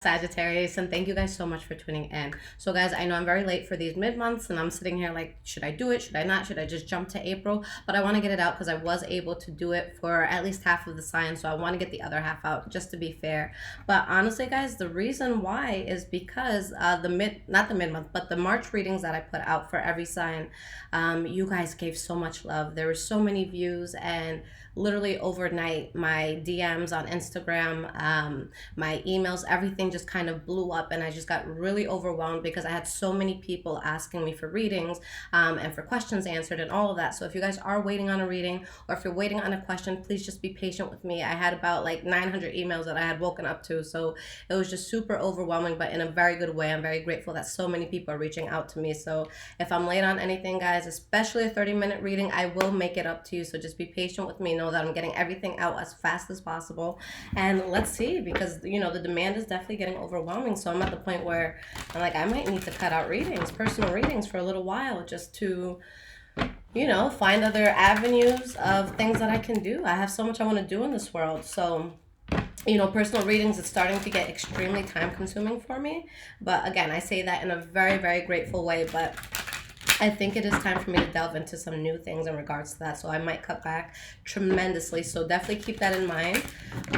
Sagittarius, and thank you guys so much for tuning in. So guys, I know I'm very late for these mid-months, and I'm sitting here like, should I do it? Should I not? Should I just jump to April? But I want to get it out because I was able to do it for at least half of the signs, so I want to get the other half out just to be fair. But honestly guys, the reason why is because not the mid-month, but the March readings that I put out for every sign, you guys gave so much love. There were so many views, and literally overnight my DMs on Instagram, my emails, everything just kind of blew up, and I just got really overwhelmed because I had so many people asking me for readings, and for questions answered and all of that. So if you guys are waiting on a reading, or if you're waiting on a question, please just be patient with me. I had about like 900 emails that I had woken up to, so it was just super overwhelming, but in a very good way. I'm very grateful that so many people are reaching out to me. So if I'm late on anything guys, especially a 30-minute reading, I will make it up to you. So just be patient with me. Know that I'm getting everything out as fast as possible, and let's see, because you know the demand is definitely getting overwhelming. So I'm at the point where I'm like, I might need to cut out readings, personal readings, for a little while, just to, you know, find other avenues of things that I can do. I have so much I want to do in this world. So, you know, personal readings is starting to get extremely time consuming for me. But again, I say that in a very, very grateful way. But I think it is time for me to delve into some new things in regards to that. So I might cut back tremendously. So definitely keep that in mind.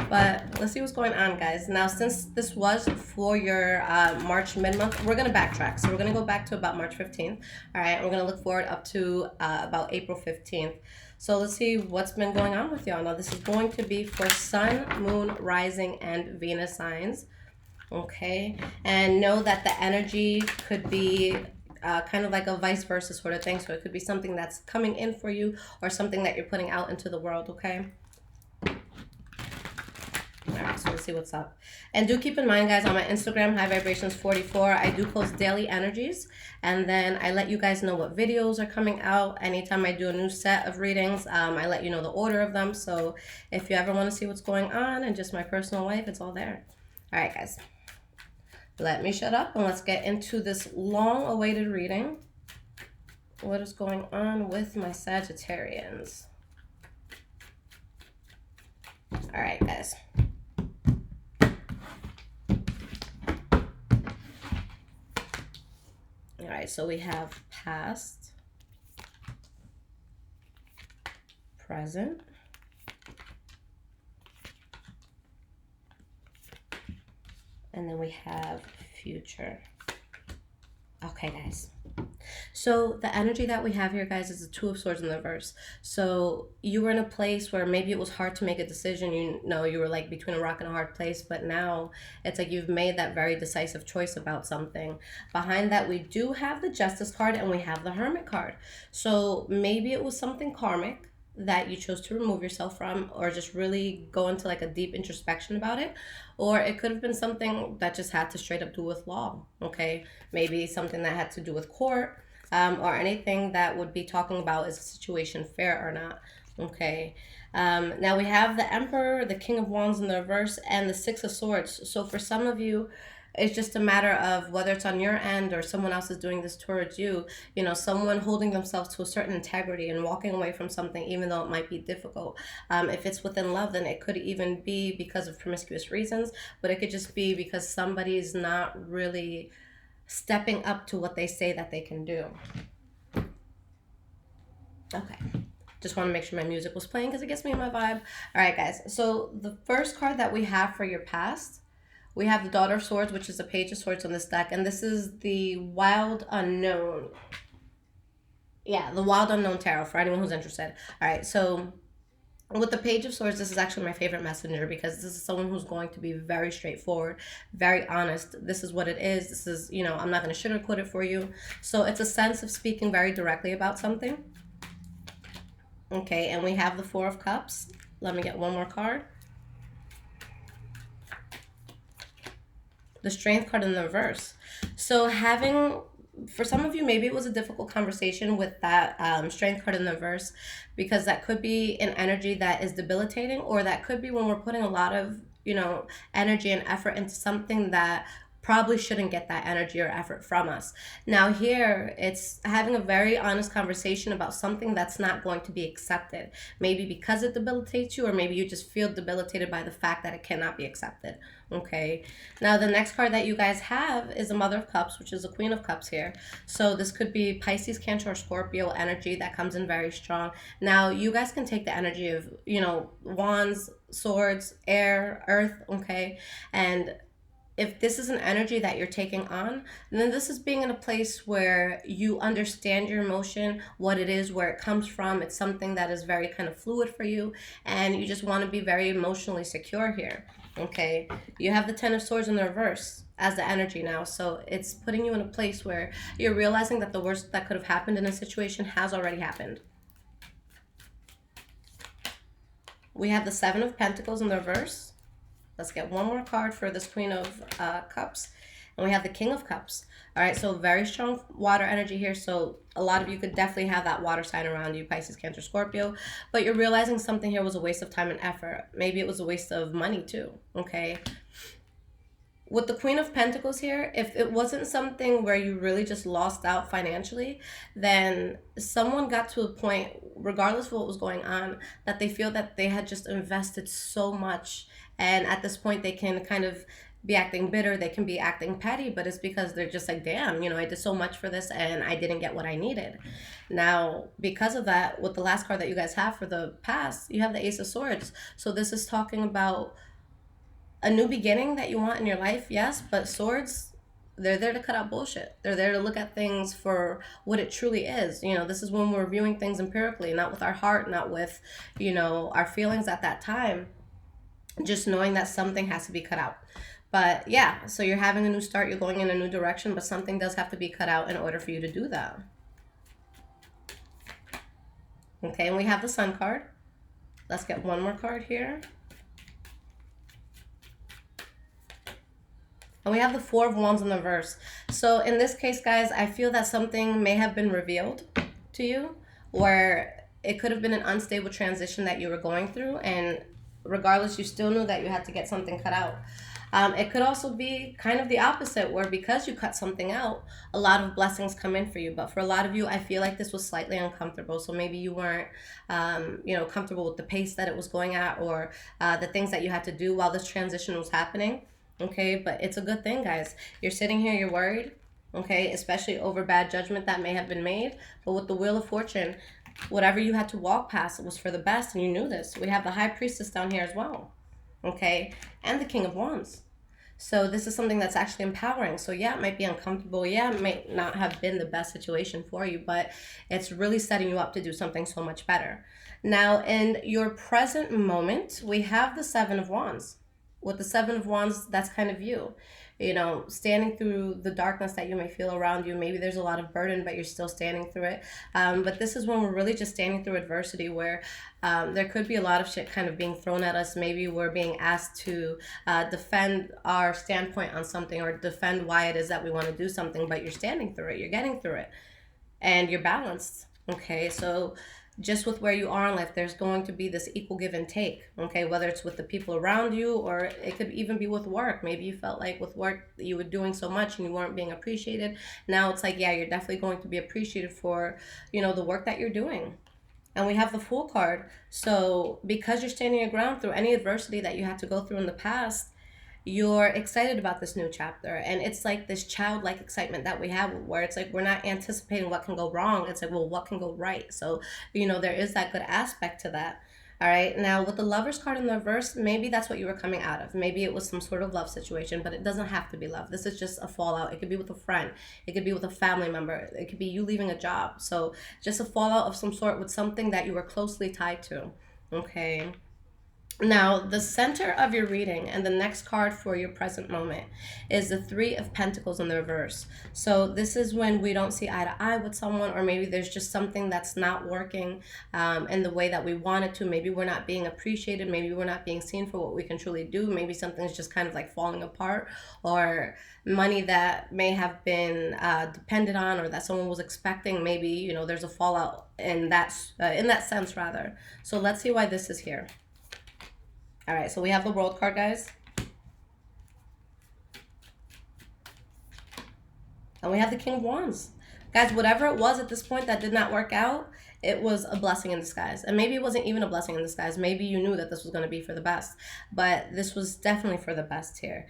But let's see what's going on, guys. Now, since this was for your March mid-month, we're going to backtrack. So we're going to go back to about March 15th. All right. We're going to look forward up to about April 15th. So let's see what's been going on with y'all. Now, this is going to be for Sun, Moon, Rising, and Venus signs. Okay. And know that the energy could be kind of like a vice versa sort of thing. So it could be something that's coming in for you, or something that you're putting out into the world, okay? Alright, so let's see what's up. And do keep in mind, guys, on my Instagram, High Vibrations 44, I do post daily energies, and then I let you guys know what videos are coming out. Anytime I do a new set of readings, I let you know the order of them. So if you ever want to see what's going on in just my personal life, it's all there. Alright, guys. Let me shut up and let's get into this long-awaited reading. What is going on with my Sagittarians? All right, guys. All right, so we have past, present, and then we have future. Okay, guys. So the energy that we have here, guys, is the Two of Swords in the reverse. So you were in a place where maybe it was hard to make a decision. You know, you were like between a rock and a hard place, but now it's like you've made that very decisive choice about something. Behind that, we do have the Justice card, and we have the Hermit card. So maybe it was something karmic that you chose to remove yourself from, or just really go into like a deep introspection about it. Or it could have been something that just had to straight up do with law, okay? Maybe something that had to do with court, or anything that would be talking about is a situation fair or not, okay? Now we have the Emperor, the King of Wands in the reverse, and the Six of Swords. So for some of you, it's just a matter of whether it's on your end or someone else is doing this towards you, you know, someone holding themselves to a certain integrity and walking away from something, even though it might be difficult. If it's within love, then it could even be because of promiscuous reasons, but it could just be because somebody's not really stepping up to what they say that they can do. Okay. Just want to make sure my music was playing because it gets me in my vibe. All right, guys. So the first card that we have for your past, we have the Daughter of Swords, which is the Page of Swords on this deck. And this is the Wild Unknown. Yeah, the Wild Unknown Tarot for anyone who's interested. All right, so with the Page of Swords, this is actually my favorite messenger because this is someone who's going to be very straightforward, very honest. This is what it is. This is, you know, I'm not going to sugarcoat it for you. So it's a sense of speaking very directly about something. Okay, and we have the Four of Cups. Let me get one more card. The Strength card in the reverse. So having, for some of you, maybe it was a difficult conversation with that Strength card in the reverse, because that could be an energy that is debilitating, or that could be when we're putting a lot of, you know, energy and effort into something that probably shouldn't get that energy or effort from us. Now here, it's having a very honest conversation about something that's not going to be accepted. Maybe because it debilitates you, or maybe you just feel debilitated by the fact that it cannot be accepted. Okay, now the next card that you guys have is the Mother of Cups, which is the Queen of Cups here. So this could be Pisces, Cancer, or Scorpio energy that comes in very strong. Now you guys can take the energy of, you know, wands, swords, air, earth, okay? And if this is an energy that you're taking on, then this is being in a place where you understand your emotion, what it is, where it comes from. It's something that is very kind of fluid for you, and you just want to be very emotionally secure here. Okay, you have the Ten of Swords in the reverse as the energy now, so it's putting you in a place where you're realizing that the worst that could have happened in a situation has already happened. We have the Seven of Pentacles in the reverse. Let's get one more card for this Queen of Cups. And we have the King of Cups. All right, so very strong water energy here. So a lot of you could definitely have that water sign around you, Pisces, Cancer, Scorpio. But you're realizing something here was a waste of time and effort. Maybe it was a waste of money too, okay? With the Queen of Pentacles here, if it wasn't something where you really just lost out financially, then someone got to a point, regardless of what was going on, that they feel that they had just invested so much. And at this point, they can kind of be acting bitter, they can be acting petty, but it's because they're just like, damn, you know, I did so much for this and I didn't get what I needed. Now, because of that, with the last card that you guys have for the past, you have the Ace of Swords. So this is talking about a new beginning that you want in your life, yes, but swords, they're there to cut out bullshit. They're there to look at things for what it truly is. You know, this is when we're viewing things empirically, not with our heart, not with, you know, our feelings at that time. Just knowing that something has to be cut out. But yeah, so you're having a new start, you're going in a new direction, but something does have to be cut out in order for you to do that. Okay, and we have the Sun card. Let's get one more card here. And we have the Four of Wands in the reverse. So in this case, guys, I feel that something may have been revealed to you, where it could have been an unstable transition that you were going through, and regardless, you still knew that you had to get something cut out. It could also be kind of the opposite, where because you cut something out, a lot of blessings come in for you. But for a lot of you, I feel like this was slightly uncomfortable. So maybe you weren't, you know, comfortable with the pace that it was going at, or the things that you had to do while this transition was happening. Okay, but it's a good thing, guys. You're sitting here, you're worried, okay, especially over bad judgment that may have been made. But with the Wheel of Fortune, whatever you had to walk past, it was for the best, and you knew this. We have the High Priestess down here as well, okay, and the King of Wands. So this is something that's actually empowering. So yeah, it might be uncomfortable. Yeah, it might not have been the best situation for you, but it's really setting you up to do something so much better. Now, in your present moment, we have the Seven of Wands. With the Seven of Wands, that's kind of you know, standing through the darkness that you may feel around you. Maybe there's a lot of burden, but you're still standing through it. But this is when we're really just standing through adversity, where there could be a lot of shit kind of being thrown at us. Maybe we're being asked to defend our standpoint on something, or defend why it is that we want to do something, but you're standing through it, you're getting through it, and you're balanced. Okay, so just with where you are in life, there's going to be this equal give and take, okay? Whether it's with the people around you, or it could even be with work. Maybe you felt like with work you were doing so much and you weren't being appreciated. Now it's like, yeah, you're definitely going to be appreciated for, you know, the work that you're doing. And we have the Fool card. So because you're standing your ground through any adversity that you had to go through in the past, you're excited about this new chapter. And it's like this childlike excitement that we have, where it's like we're not anticipating what can go wrong. It's like, well, what can go right? So, you know, there is that good aspect to that. All right, now with the Lovers card in the reverse, maybe that's what you were coming out of. Maybe it was some sort of love situation, but it doesn't have to be love. This is just a fallout. It could be with a friend. It could be with a family member. It could be you leaving a job. So just a fallout of some sort with something that you were closely tied to. Okay. Now, the center of your reading and the next card for your present moment is the Three of Pentacles in the reverse. So this is when we don't see eye to eye with someone, or maybe there's just something that's not working in the way that we want it to. Maybe we're not being appreciated. Maybe we're not being seen for what we can truly do. Maybe something's just kind of like falling apart, or money that may have been depended on, or that someone was expecting. Maybe, you know, there's a fallout in that sense rather. So let's see why this is here. All right, so we have the World card, guys. And we have the King of Wands. Guys, whatever it was at this point that did not work out, it was a blessing in disguise. And maybe it wasn't even a blessing in disguise. Maybe you knew that this was going to be for the best. But this was definitely for the best here.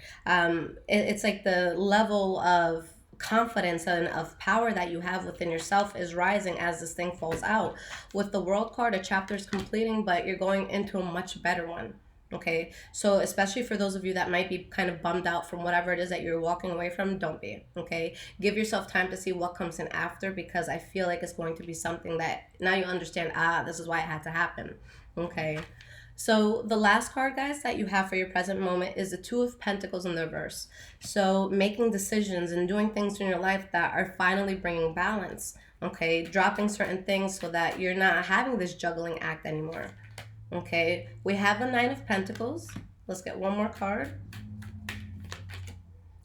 It's like the level of confidence and of power that you have within yourself is rising as this thing falls out. With the World card, a chapter is completing, but you're going into a much better one. Okay, so especially for those of you that might be kind of bummed out from whatever it is that you're walking away from, don't be. Okay, give yourself time to see what comes in after, because I feel like it's going to be something that now you understand, this is why it had to happen. Okay, so the last card, guys, that you have for your present moment is the Two of Pentacles in the reverse. So making decisions and doing things in your life that are finally bringing balance. Okay, dropping certain things so that you're not having this juggling act anymore. Okay, we have the Nine of Pentacles. Let's get one more card.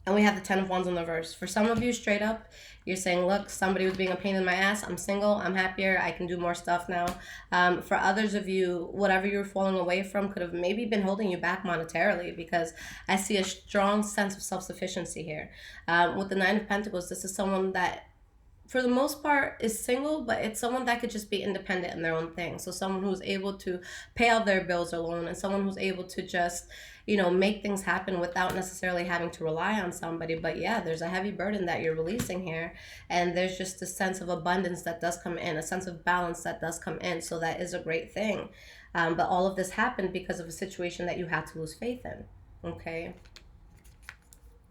And we have the Ten of Wands in the reverse. For some of you, straight up, you're saying, look, somebody was being a pain in my ass. I'm single. I'm happier. I can do more stuff now. For others of you, whatever you were falling away from could have maybe been holding you back monetarily, because I see a strong sense of self-sufficiency here. With the Nine of Pentacles, this is someone that, for the most part, is single, but it's someone that could just be independent in their own thing. So someone who's able to pay out their bills alone, and someone who's able to just, you know, make things happen without necessarily having to rely on somebody. But yeah, there's a heavy burden that you're releasing here, and there's just a sense of abundance that does come in, a sense of balance that does come in. So that is a great thing. But all of this happened because of a situation that you had to lose faith in. Okay.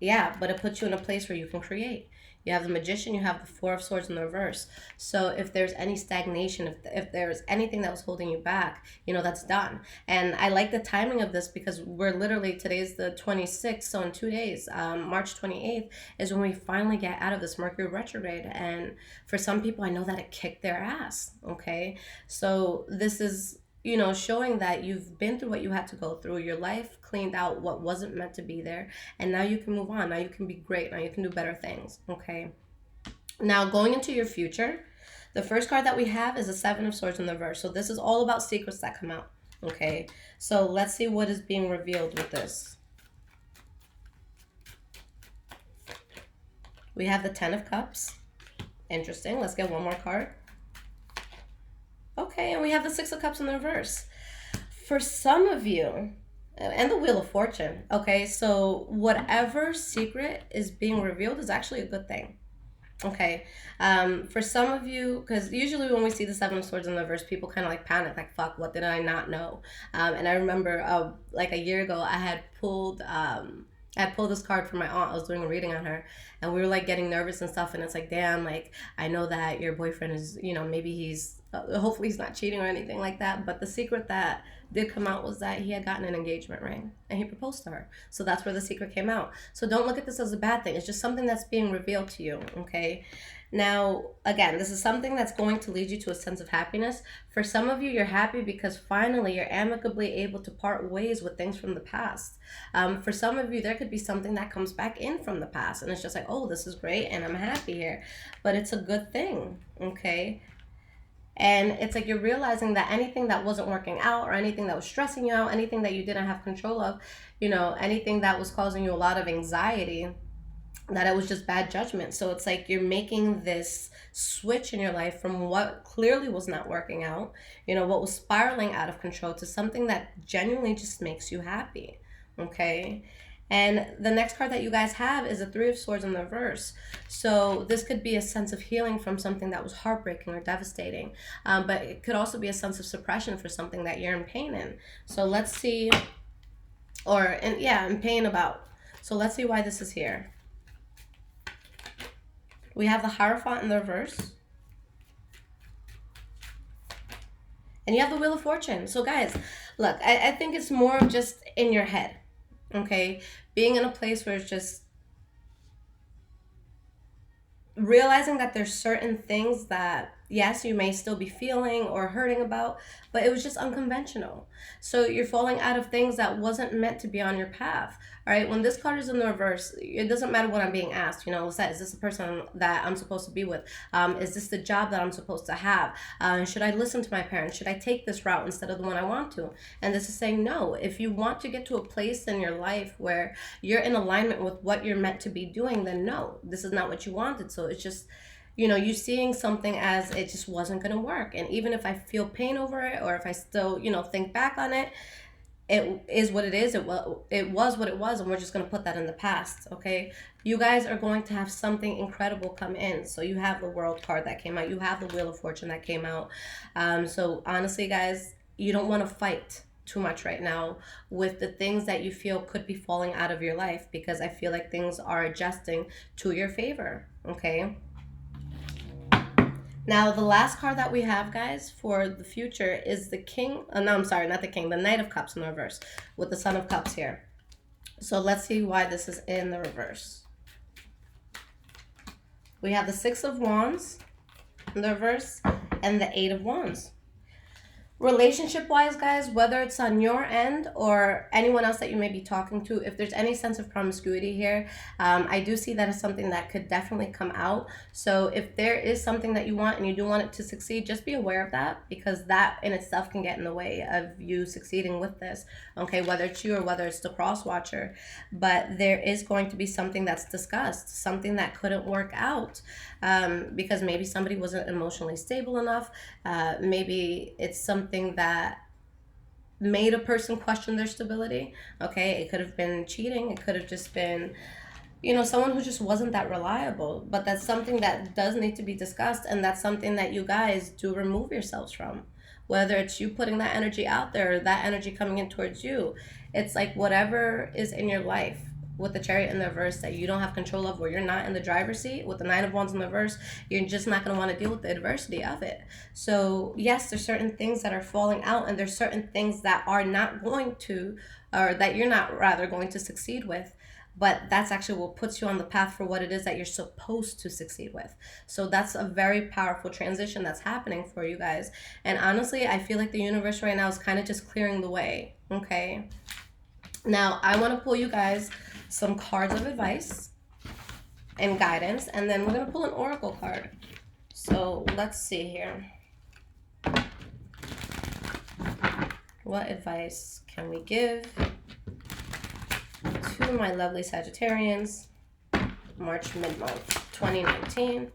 Yeah, but it puts you in a place where you can create. You have the Magician, you have the Four of Swords in the reverse. So if there's any stagnation, if there's anything that was holding you back, you know, that's done. And I like the timing of this because we're literally, today's the 26th, so in 2 days, March 28th is when we finally get out of this Mercury retrograde. And for some people, I know that it kicked their ass, okay? So this is, you know, showing that you've been through what you had to go through. Your life cleaned out what wasn't meant to be there. And now you can move on. Now you can be great. Now you can do better things. Okay. Now going into your future, the first card that we have is the Seven of Swords in the reverse. So this is all about secrets that come out. Okay. So let's see what is being revealed with this. We have the Ten of Cups. Interesting. Let's get one more card. Okay, and we have the Six of Cups in the reverse. For some of you, and the Wheel of Fortune, okay, so whatever secret is being revealed is actually a good thing. Okay, for some of you, because usually when we see the Seven of Swords in the reverse, people kind of like panic, like, fuck, what did I not know? And I remember like a year ago, I had pulled this card for my aunt. I was doing a reading on her, and we were like getting nervous and stuff, and it's like, damn, like, I know that your boyfriend is, you know, maybe he's, hopefully he's not cheating or anything like that, but the secret that did come out was that he had gotten an engagement ring and he proposed to her. So that's where the secret came out. So don't look at this as a bad thing. It's just something that's being revealed to you, okay? Now, again, this is something that's going to lead you to a sense of happiness. For some of you, you're happy because finally you're amicably able to part ways with things from the past. For some of you, there could be something that comes back in from the past, and it's just like, oh, this is great, and I'm happy here. But it's a good thing, okay? And it's like you're realizing that anything that wasn't working out, or anything that was stressing you out, anything that you didn't have control of, you know, anything that was causing you a lot of anxiety, that it was just bad judgment. So it's like you're making this switch in your life from what clearly was not working out, you know, what was spiraling out of control, to something that genuinely just makes you happy, okay? And the next card that you guys have is the Three of Swords in the reverse. So this could be a sense of healing from something that was heartbreaking or devastating. But it could also be a sense of suppression for something that you're in pain in. So let's see, in pain about. So let's see why this is here. We have the Hierophant in the reverse. And you have the Wheel of Fortune. So guys, look, I think it's more of just in your head. Okay, being in a place where it's just realizing that there's certain things that yes, you may still be feeling or hurting about, but it was just unconventional. So you're falling out of things that wasn't meant to be on your path. All right, when this card is in the reverse, it doesn't matter what I'm being asked. You know, Lissette, is this the person that I'm supposed to be with? Is this the job that I'm supposed to have? Should I listen to my parents? Should I take this route instead of the one I want to? And this is saying no. If you want to get to a place in your life where you're in alignment with what you're meant to be doing, then no, this is not what you wanted. So it's just, you know, you seeing something as it just wasn't going to work. And even if I feel pain over it, or if I still, you know, think back on it, it is what it is. It was what it was, and we're just going to put that in the past. Okay, you guys are going to have something incredible come in. So you have the World card that came out, you have the Wheel of Fortune that came out. So honestly, guys, you don't want to fight too much right now with the things that you feel could be falling out of your life, because I feel like things are adjusting to your favor. Okay, now, the last card that we have, guys, for the future is the King. No, I'm sorry, not the King. The Knight of Cups in the reverse with the Son of Cups here. So let's see why this is in the reverse. We have the Six of Wands in the reverse and the Eight of Wands. Relationship-wise, guys, whether it's on your end or anyone else that you may be talking to, if there's any sense of promiscuity here, I do see that as something that could definitely come out. So if there is something that you want and you do want it to succeed, just be aware of that, because that in itself can get in the way of you succeeding with this, okay, whether it's you or whether it's the cross watcher. But there is going to be something that's discussed, something that couldn't work out, because maybe somebody wasn't emotionally stable enough. Maybe it's something that made a person question their stability. Okay, it could have been cheating, it could have just been, you know, someone who just wasn't that reliable. But that's something that does need to be discussed, and that's something that you guys do remove yourselves from, whether it's you putting that energy out there or that energy coming in towards you. It's like whatever is in your life with the Chariot in the reverse that you don't have control of, where you're not in the driver's seat, with the Nine of Wands in the reverse, you're just not going to want to deal with the adversity of it. So yes, there's certain things that are falling out, and there's certain things that are not going to, or that you're not rather going to succeed with. But that's actually what puts you on the path for what it is that you're supposed to succeed with. So that's a very powerful transition that's happening for you guys. And honestly, I feel like the universe right now is kind of just clearing the way. Okay, now I want to pull you guys some cards of advice and guidance, and then we're going to pull an oracle card. So let's see here. What advice can we give to my lovely Sagittarians, March mid-month 2019?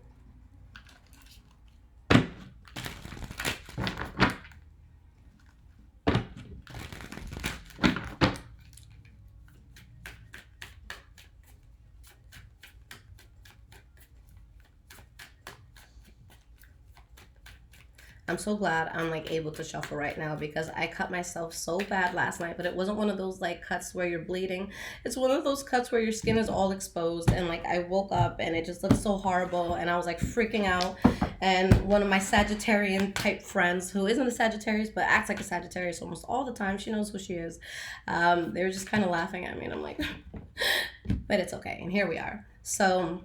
I'm so glad I'm like able to shuffle right now, because I cut myself so bad last night, but it wasn't one of those like cuts where you're bleeding. It's one of those cuts where your skin is all exposed, and like I woke up and it just looked so horrible, and I was like freaking out. And one of my Sagittarian type friends, who isn't a Sagittarius but acts like a Sagittarius almost all the time, she knows who she is, they were just kind of laughing at me, and I'm like, but it's okay, and here we are. So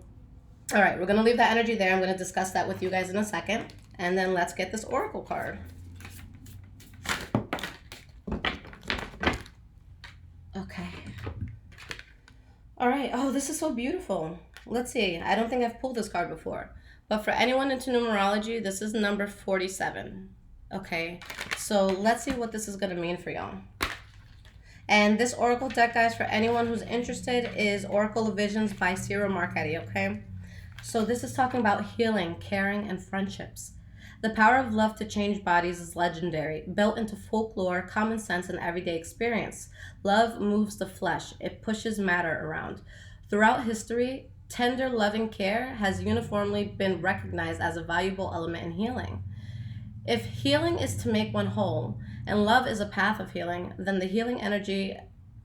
all right, we're going to leave that energy there. I'm going to discuss that with you guys in a second. And then let's get this oracle card. Okay. All right. Oh, this is so beautiful. Let's see. I don't think I've pulled this card before. But for anyone into numerology, this is number 47. Okay. So let's see what this is going to mean for y'all. And this oracle deck, guys, for anyone who's interested, is Oracle of Visions by Ciro Marchetti, okay? So this is talking about healing, caring, and friendships. The power of love to change bodies is legendary, built into folklore, common sense, and everyday experience. Love moves the flesh. It pushes matter around. Throughout history, tender, loving care has uniformly been recognized as a valuable element in healing. If healing is to make one whole, and love is a path of healing, then the healing energy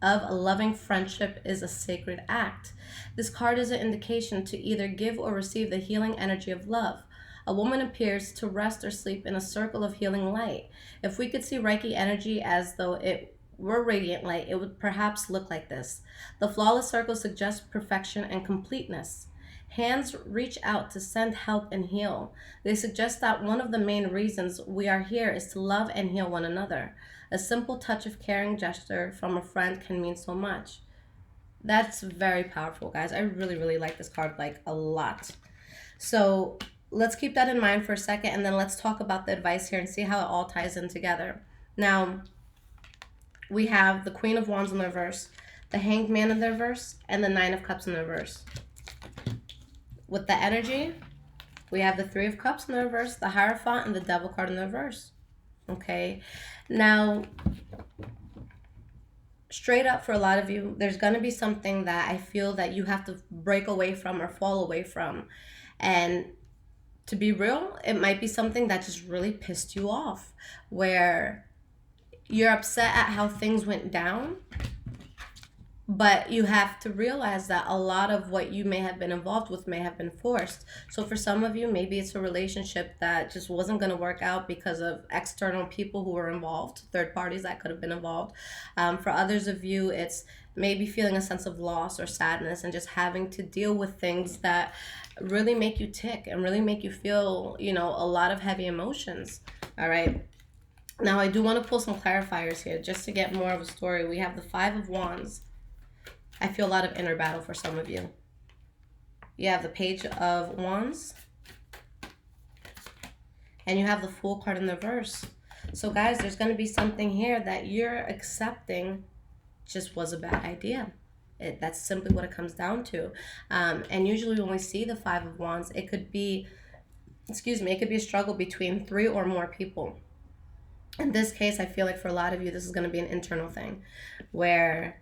of a loving friendship is a sacred act. This card is an indication to either give or receive the healing energy of love. A woman appears to rest or sleep in a circle of healing light. If we could see Reiki energy as though it were radiant light, it would perhaps look like this. The flawless circle suggests perfection and completeness. Hands reach out to send help and heal. They suggest that one of the main reasons we are here is to love and heal one another. A simple touch of caring gesture from a friend can mean so much. That's very powerful, guys. I really, really like this card, like, a lot. So let's keep that in mind for a second, and then let's talk about the advice here and see how it all ties in together. Now, we have the Queen of Wands in the reverse, the Hanged Man in the reverse, and the Nine of Cups in the reverse. With the energy, we have the Three of Cups in the reverse, the Hierophant, and the Devil card in the reverse. Okay, now, straight up, for a lot of you, there's going to be something that I feel that you have to break away from or fall away from. And to be real, it might be something that just really pissed you off, where you're upset at how things went down, but you have to realize that a lot of what you may have been involved with may have been forced. So for some of you, maybe it's a relationship that just wasn't going to work out because of external people who were involved, third parties that could have been involved. For others of you, it's maybe feeling a sense of loss or sadness and just having to deal with things that really make you tick and really make you feel, you know, a lot of heavy emotions. All right. Now, I do want to pull some clarifiers here just to get more of a story. We have the Five of Wands. I feel a lot of inner battle for some of you. You have the Page of Wands. And you have the Fool card in the reverse. So, guys, there's going to be something here that you're accepting just was a bad idea. That's simply what it comes down to. And usually when we see the Five of Wands, it could be, it could be a struggle between 3 or more people. In this case, I feel like for a lot of you, this is going to be an internal thing where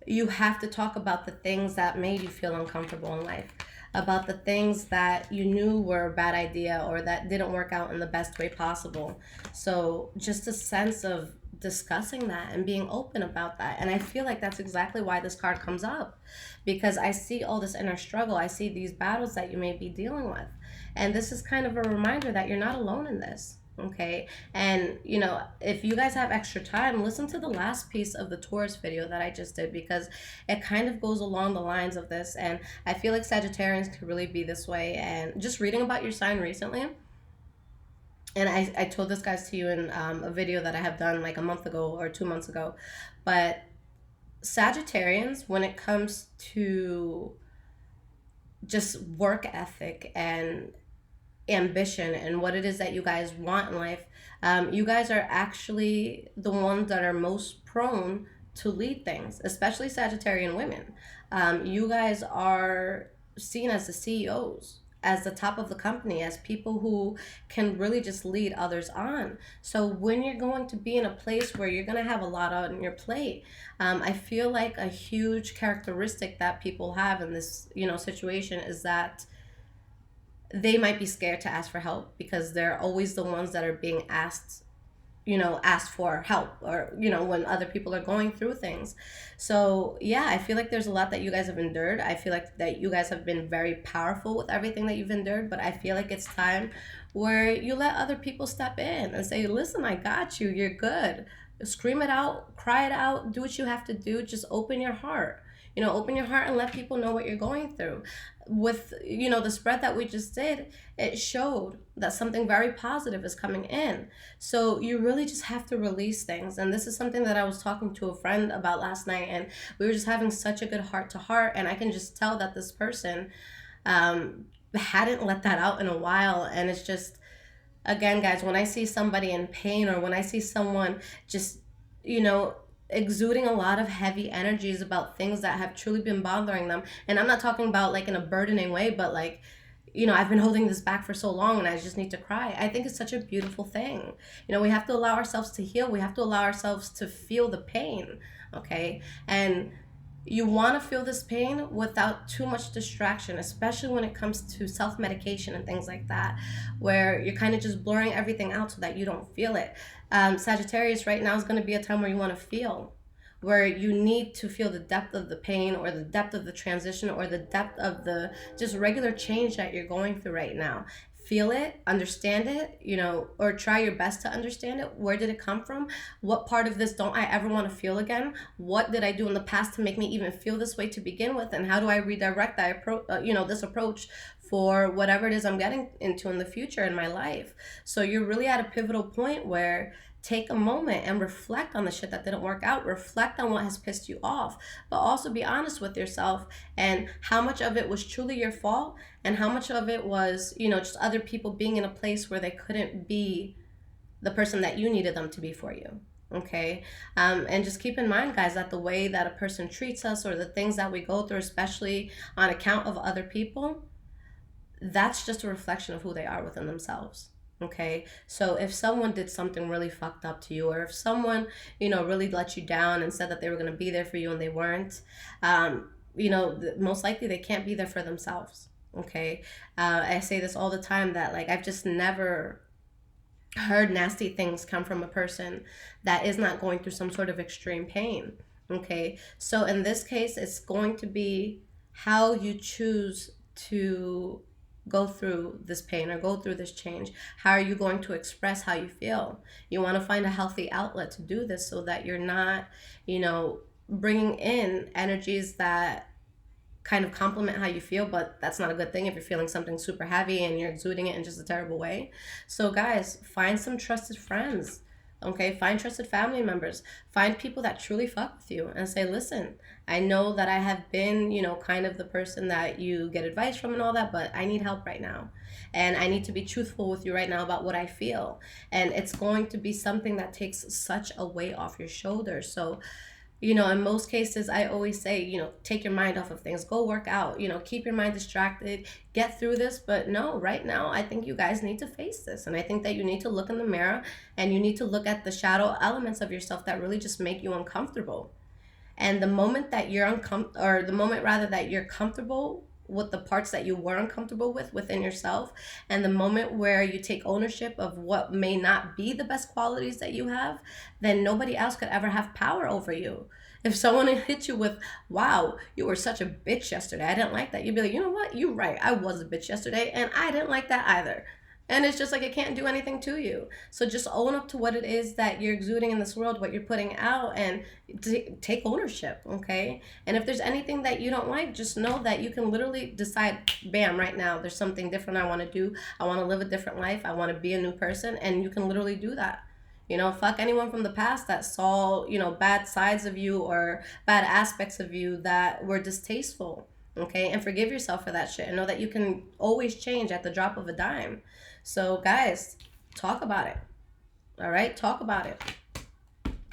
you have to talk about the things that made you feel uncomfortable in life, about the things that you knew were a bad idea or that didn't work out in the best way possible. So just a sense of discussing that and being open about that. And I feel like that's exactly why this card comes up, because I see all this inner struggle. I see these battles that you may be dealing with. And this is kind of a reminder that you're not alone in this. Okay, and you know, if you guys have extra time, listen to the last piece of the Taurus video that I just did, because it kind of goes along the lines of this. And I feel like Sagittarians could really be this way. And just reading about your sign recently, and I told this guys to you in a video that I have done like a month ago or 2 months ago, but Sagittarians, when it comes to just work ethic and ambition and what it is that you guys want in life, you guys are actually the ones that are most prone to lead things, especially Sagittarian women. You guys are seen as the CEOs, as the top of the company, as people who can really just lead others on. So when you're going to be in a place where you're going to have a lot on your plate, I feel like a huge characteristic that people have in this, you know, situation is that they might be scared to ask for help, because they're always the ones that are being asked for help, or, you know, when other people are going through things. So yeah, I feel like there's a lot that you guys have endured. I feel like that you guys have been very powerful with everything that you've endured, but I feel like it's time where you let other people step in and say, listen, I got you, you're good. Scream it out, cry it out, do what you have to do. Just open your heart. You know, open your heart and let people know what you're going through. With, you know, the spread that we just did, it showed that something very positive is coming in. So you really just have to release things. And this is something that I was talking to a friend about last night, and we were just having such a good heart to heart. And I can just tell that this person hadn't let that out in a while. And it's just, again, guys, when I see somebody in pain, or when I see someone just, you know, exuding a lot of heavy energies about things that have truly been bothering them. And I'm not talking about like in a burdening way, but like, you know, I've been holding this back for so long and I just need to cry. I think it's such a beautiful thing. You know, we have to allow ourselves to heal. We have to allow ourselves to feel the pain. Okay. And you want to feel this pain without too much distraction, especially when it comes to self-medication and things like that, where you're kind of just blurring everything out so that you don't feel it. Sagittarius, right now is going to be a time where you want to feel, where you need to feel the depth of the pain, or the depth of the transition, or the depth of the just regular change that you're going through right now. feel it, understand it, you know, or try your best to understand it. Where did it come from? What part of this don't I ever want to feel again? What did I do in the past to make me even feel this way to begin with? And how do I redirect that approach, this approach for whatever it is I'm getting into in the future in my life? So you're really at a pivotal point where take a moment and reflect on the shit that didn't work out. Reflect on what has pissed you off, but also be honest with yourself and how much of it was truly your fault and how much of it was, just other people being in a place where they couldn't be the person that you needed them to be for you. Okay. And just keep in mind, guys, that the way that a person treats us or the things that we go through, especially on account of other people, that's just a reflection of who they are within themselves. Okay, so if someone did something really fucked up to you, or if someone, really let you down and said that they were going to be there for you and they weren't, most likely they can't be there for themselves. Okay, I say this all the time that like I've just never heard nasty things come from a person that is not going through some sort of extreme pain. Okay, so in this case, it's going to be how you choose to go through this pain or go through this change. How are you going to express how you feel? You want to find a healthy outlet to do this so that you're not, bringing in energies that kind of complement how you feel, but that's not a good thing if you're feeling something super heavy and you're exuding it in just a terrible way. So guys, find some trusted friends. Okay, find trusted family members, find people that truly fuck with you and say, listen, I know that I have been, kind of the person that you get advice from and all that, but I need help right now. And I need to be truthful with you right now about what I feel. And it's going to be something that takes such a weight off your shoulders. So, in most cases, I always say, take your mind off of things, go work out, keep your mind distracted, get through this. But no, right now, I think you guys need to face this. And I think that you need to look in the mirror and you need to look at the shadow elements of yourself that really just make you uncomfortable. And the moment that you're that you're comfortable with the parts that you were uncomfortable with within yourself, and the moment where you take ownership of what may not be the best qualities that you have, then nobody else could ever have power over you. If someone hit you with, wow, you were such a bitch yesterday, I didn't like that, you'd be like, you know what, you're right, I was a bitch yesterday and I didn't like that either. And it's just like it can't do anything to you. So just own up to what it is that you're exuding in this world, what you're putting out, and take ownership, okay? And if there's anything that you don't like, just know that you can literally decide, bam, right now, there's something different I want to do. I want to live a different life. I want to be a new person. And you can literally do that. Fuck anyone from the past that saw, bad sides of you or bad aspects of you that were distasteful. Okay, and forgive yourself for that shit and know that you can always change at the drop of a dime. So guys, talk about it. All right, talk about it.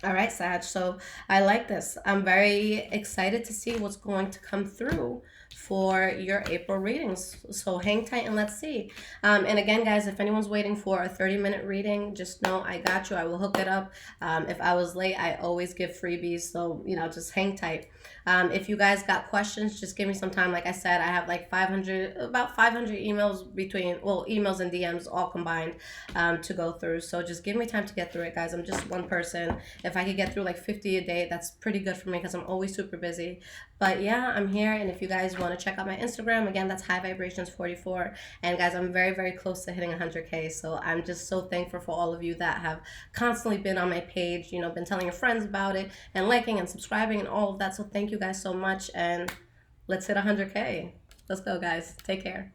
All right, Sag. So I like this. I'm very excited to see what's going to come through for your April readings. So hang tight and let's see. And again, guys, if anyone's waiting for a 30-minute reading, just know I got you. I will hook it up. If I was late, I always give freebies. So, just hang tight. If you guys got questions, just give me some time. Like I said, I have like about 500 emails emails and DMs all combined to go through. So just give me time to get through it, guys. I'm just one person. If I could get through like 50 a day, that's pretty good for me because I'm always super busy. But yeah, I'm here. And if you guys want to check out my Instagram, again, that's High Vibrations 44. And guys, I'm very, very close to hitting 100K. So I'm just so thankful for all of you that have constantly been on my page, been telling your friends about it and liking and subscribing and all of that. So thank you guys so much. And let's hit 100K. Let's go, guys. Take care.